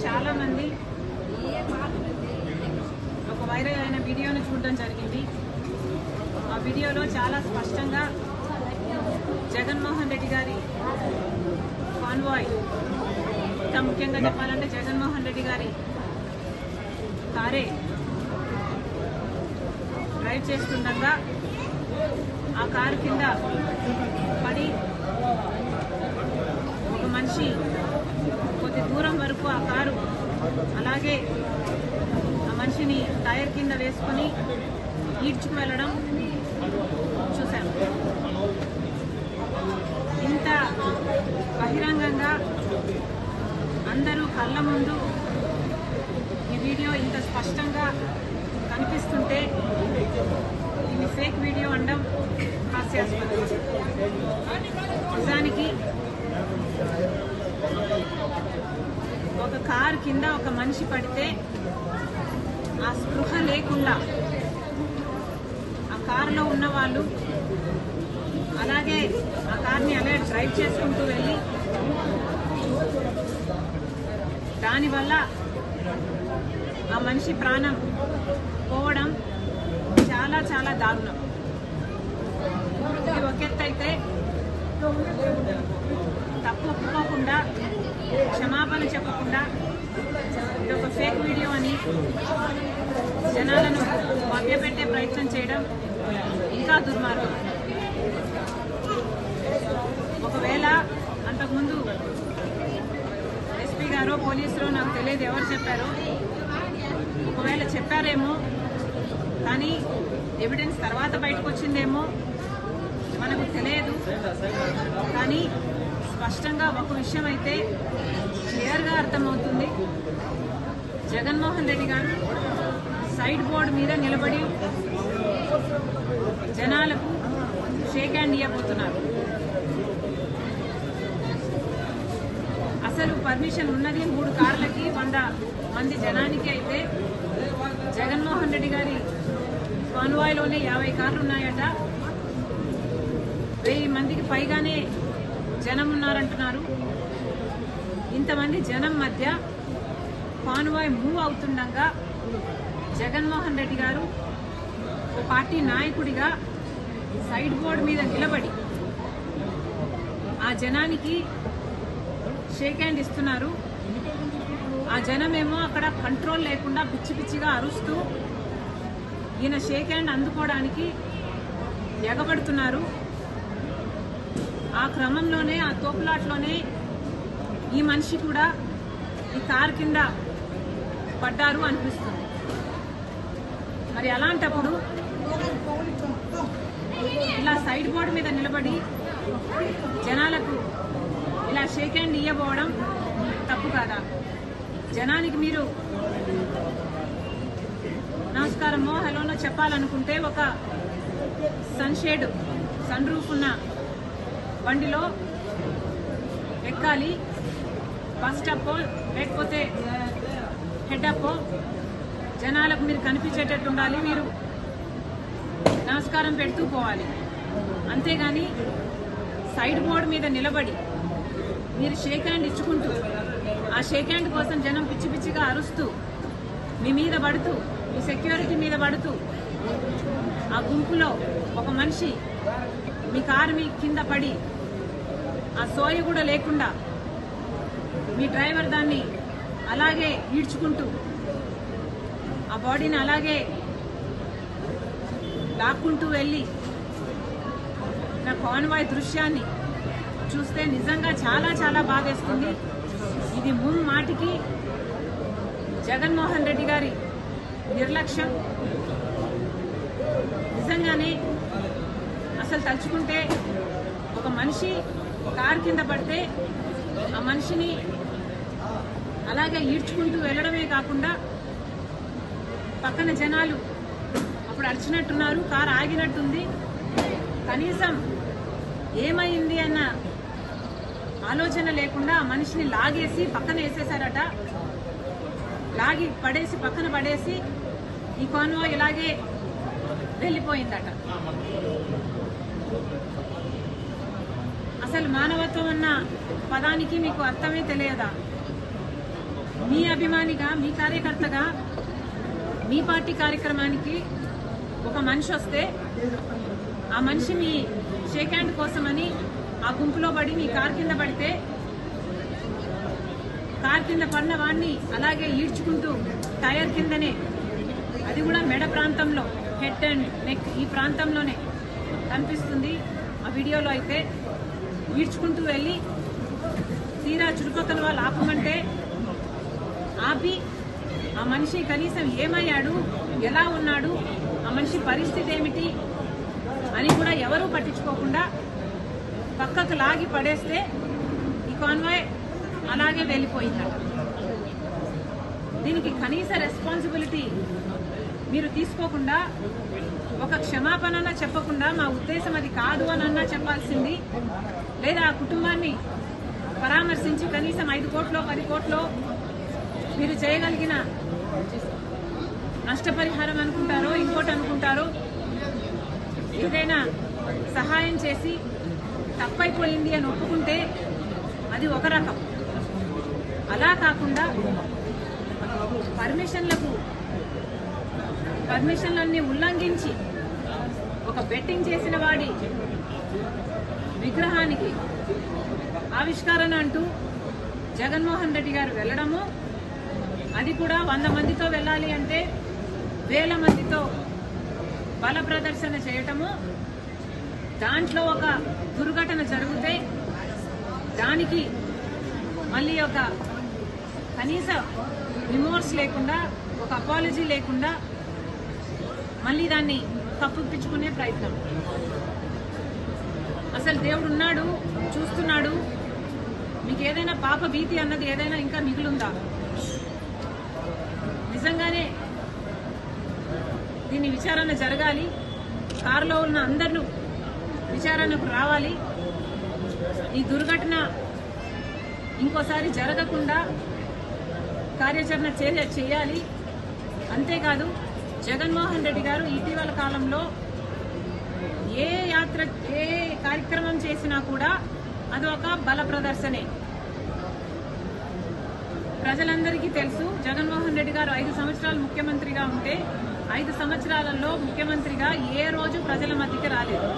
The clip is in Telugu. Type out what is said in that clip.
చాలా మంది ఒక వైరల్ అయిన వీడియోను చూడడం జరిగింది. ఆ వీడియోలో చాలా స్పష్టంగా జగన్మోహన్ రెడ్డి గారి కాన్వాయ్, ఇంకా ముఖ్యంగా చెప్పాలంటే జగన్మోహన్ రెడ్డి గారి కారే డ్రైవ్ చేస్తుండగా ఆ కారు కింద పడి ఒక మనిషి కొద్ది దూరం వరకు ఆ కారు అలాగే ఆ మనిషిని టైర్ కింద వేసుకొని ఈడ్చుకు వెళ్ళడం చూశాను. ఇంత బహిరంగంగా అందరూ కళ్ళ ముందు ఈ వీడియో ఇంత స్పష్టంగా కనిపిస్తుంటే ఇది ఫేక్ వీడియో అనడం హాస్యాస్పదం. నిజానికి ఒక కారు కింద ఒక మనిషి పడితే ఆ స్పృహ లేకుండా ఆ కారులో ఉన్న వాళ్ళు అలాగే ఆ కార్ని అలాగే డ్రైవ్ చేసుకుంటూ వెళ్ళి దానివల్ల ఆ మనిషి ప్రాణం పోవడం చాలా చాలా దారుణం. ఇది ఒక ఎత్తు అయితే తప్పు ఒప్పుకోకుండా క్షమాపణ చెప్పకుండా ఇది ఒక ఫేక్ వీడియో అని జనాలను మభ్యపెట్టే ప్రయత్నం చేయడం ఇంకా దుర్మార్గం. ఒకవేళ అంతకుముందు ఎస్పీ గారో పోలీసులో నాకు తెలియదు ఎవరు చెప్పారో, ఒకవేళ చెప్పారేమో కానీ ఎవిడెన్స్ తర్వాత బయటకు వచ్చిందేమో మనకు తెలియదు. కానీ స్పష్టంగా ఒక విషయం అయితే క్లియర్గా అర్థమవుతుంది. జగన్మోహన్ రెడ్డి గారు సైడ్ బోర్డు మీద నిలబడి జనాలకు షేక్ హ్యాండ్ ఇవ్వబోతున్నారు. అసలు పర్మిషన్ ఉన్నది 3 కార్లకి 100 మంది జనానికి అయితే జగన్మోహన్ రెడ్డి గారి కాన్వాయ్లోనే 50 కార్లు ఉన్నాయట. 1000 మందికి పైగానే జనం ఉన్నారంటున్నారు. ఇంతమంది జనం మధ్య కాన్వాయ్ మూవ్ అవుతుండగా జగన్మోహన్ రెడ్డి గారు ఓ పార్టీ నాయకుడిగా సైడ్ బోర్డు మీద నిలబడి ఆ జనానికి షేక్ హ్యాండ్ ఇస్తున్నారు. ఆ జనమేమో అక్కడ కంట్రోల్ లేకుండా పిచ్చి పిచ్చిగా అరుస్తూ ఈయన షేక్ హ్యాండ్ అందుకోవడానికి ఎగబడుతున్నారు. ఆ క్రమంలోనే ఆ తోపులాట్లోనే ఈ మనిషి కూడా ఈ కారు కింద పడ్డారు అనిపిస్తుంది. మరి అలాంటప్పుడు ఇలా సైడ్ బోర్డు మీద నిలబడి జనాలకు ఇలా షేక్ హ్యాండ్ ఇవ్వబోవడం తప్పు కాదా? జనానికి మీరు నమస్కారమో హలోనో చెప్పాలనుకుంటే ఒక సన్షేడ్ సన్ రూఫ్ ఉన్న బండిలో ఎక్కాలి. బస్ స్టాప్ లేకపోతే హెడ్ అప్ జనాలకు మీరు కనిపించేటట్టు ఉండాలి. మీరు నమస్కారం పెడుతూ పోవాలి. అంతేగాని సైడ్ బోర్డు మీద నిలబడి మీరు షేక్ హ్యాండ్ ఇచ్చుకుంటూ ఆ షేక్ హ్యాండ్ కోసం జనం పిచ్చి పిచ్చిగా అరుస్తూ మీ మీద పడుతూ మీ సెక్యూరిటీ మీద పడుతూ ఆ గుంపులో ఒక మనిషి మీ కారు మీ కింద పడి ఆ సోయ కూడా లేకుండా మీ డ్రైవర్ దాన్ని అలాగే ఈడ్చుకుంటూ ఆ బాడీని అలాగే లాక్కుంటూ వెళ్ళి నా కాన్వాయ్ దృశ్యాన్ని చూస్తే నిజంగా చాలా చాలా బాధేస్తుంది. ఇది ముమ్మాటికి జగన్మోహన్ రెడ్డి గారి నిర్లక్ష్యం. నిజంగానే అసలు తలుచుకుంటే ఒక మనిషి కారు కింద పడితే ఆ మనిషిని అలాగే ఈడ్చుకుంటూ వెళ్ళడమే కాకుండా పక్కన జనాలు అప్పుడు అరిచినట్టున్నారు, కారు ఆగినట్టుంది. కనీసం ఏమైంది అన్న ఆలోచన లేకుండా ఆ మనిషిని లాగేసి పక్కన వేసేశారట. లాగి పడేసి పక్కన పడేసి ఈ కాన్వాయ్ ఇలాగే వెళ్ళిపోయిందట. అసలు మానవత్వం అన్న పదానికి మీకు అర్థమే తెలియదా? మీ అభిమానిగా, మీ కార్యకర్తగా, మీ పార్టీ కార్యక్రమానికి ఒక మనిషి వస్తే ఆ మనిషి మీ షేక్ హ్యాండ్ కోసమని ఆ గుంపులో పడి మీ కార్ కింద పడితే కార్ కింద పడిన వాడిని అలాగే ఈడ్చుకుంటూ టైర్ కిందనే, అది కూడా మెడ ప్రాంతంలో, హెడ్ అండ్ నెక్ ఈ ప్రాంతంలోనే కనిపిస్తుంది ఆ వీడియోలో. అయితే ఈడ్చుకుంటూ వెళ్ళి తీరా చుట్టుపక్కల వాళ్ళు ఆపమంటే ఆపి ఆ మనిషి కనీసం ఏమయ్యాడు, ఎలా ఉన్నాడు, ఆ మనిషి పరిస్థితి ఏమిటి అని కూడా ఎవరూ పట్టించుకోకుండా పక్కకు లాగి పడేస్తే ఈ కాన్వాయ్ అలాగే వెళ్ళిపోయిందట. దీనికి కనీస రెస్పాన్సిబిలిటీ మీరు తీసుకోకుండా, ఒక క్షమాపణ చెప్పకుండా మా ఉద్దేశం అది కాదు అనన్నా చెప్పాల్సింది, లేదా ఆ కుటుంబాన్ని పరామర్శించి కనీసం 5 కోట్లో 10 కోట్లో మీరు చేయగలిగిన నష్టపరిహారం అనుకుంటారో ఇంకోటి అనుకుంటారో ఏదైనా సహాయం చేసి తప్పైపోయింది అని ఒప్పుకుంటే అది ఒక రకం. అలా కాకుండా పర్మిషన్లన్నీ ఉల్లంఘించి ఒక బెట్టింగ్ చేసిన వాడి విగ్రహానికి ఆవిష్కరణ అంటూ జగన్మోహన్ రెడ్డి గారు వెళ్ళడము, అది కూడా 100 మందితో వెళ్ళాలి అంటే 1000 మందితో బల ప్రదర్శన చేయటము, దాంట్లో ఒక దుర్ఘటన జరిగితే దానికి మళ్ళీ ఒక కనీస రిమోర్స్ లేకుండా, ఒక అపాలజీ లేకుండా మళ్ళీ దాన్ని కప్పిపుచ్చుకునే ప్రయత్నం. అసలు దేవుడు ఉన్నాడు, చూస్తున్నాడు, మీకు ఏదైనా పాప భీతి అన్నది ఏదైనా ఇంకా మిగులుందా? నిజంగానే దీని విచారణ జరగాలి, కారులో ఉన్న అందరూ విచారణకు రావాలి, ఈ దుర్ఘటన ఇంకోసారి జరగకుండా కార్యాచరణ చేయాలి. అంతేకాదు జగన్మోహన్ రెడ్డి గారు ఇటీవల కాలంలో ఏ కార్యక్రమం చేసినా కూడా అదొక బల ప్రదర్శనే. ప్రజలందరికీ తెలుసు, జగన్మోహన్ రెడ్డి గారు 5 సంవత్సరాలు ముఖ్యమంత్రిగా ఉంటే 5 సంవత్సరాలలో ముఖ్యమంత్రిగా ఏ రోజు ప్రజల మధ్యకి రాలేదు.